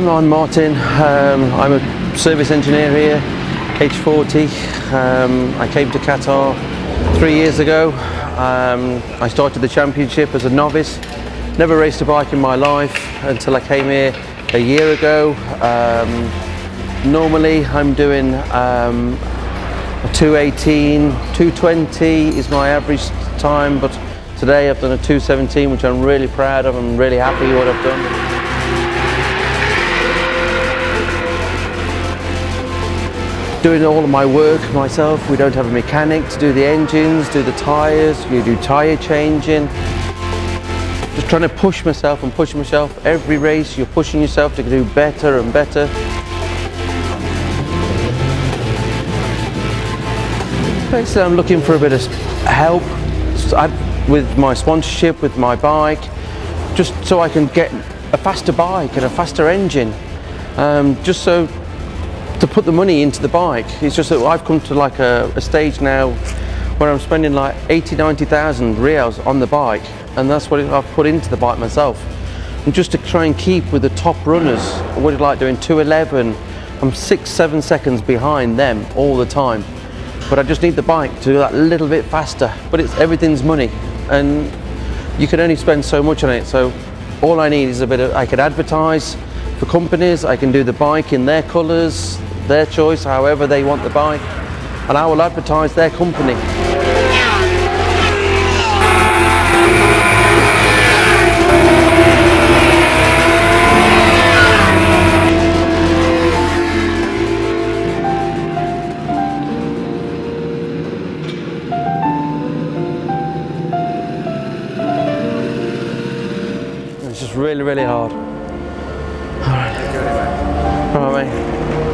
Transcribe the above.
I'm Martin. I'm a service engineer here, age 40. I came to Qatar 3 years ago. I started the championship as a novice. Never raced a bike in my life until I came here a year ago. Normally I'm doing a 218, 220 is my average time, but today I've done a 217, which I'm really proud of. I'm really happy with what I've done. Doing all of my work myself. We don't have a mechanic to do the engines, do the tyres, we do tyre changing. Just trying to push myself and push myself. Every race you're pushing yourself to do better and better. Basically I'm looking for a bit of help with my sponsorship, with my bike, just so I can get a faster bike and a faster engine. Just so to put the money into the bike. It's just that I've come to like a stage now where I'm spending like 80-90,000 reals on the bike, and that's what I've put into the bike myself. And just to try and keep with the top runners, what it's like doing 211, I'm 6-7 seconds behind them all the time. But I just need the bike to do that little bit faster. But everything's money, and you can only spend so much on it. So all I need is a bit of, I can advertise for companies, I can do the bike in their colours, their choice, however they want the bike, and I will advertise their company. It's just really, really hard. All right. All right, mate.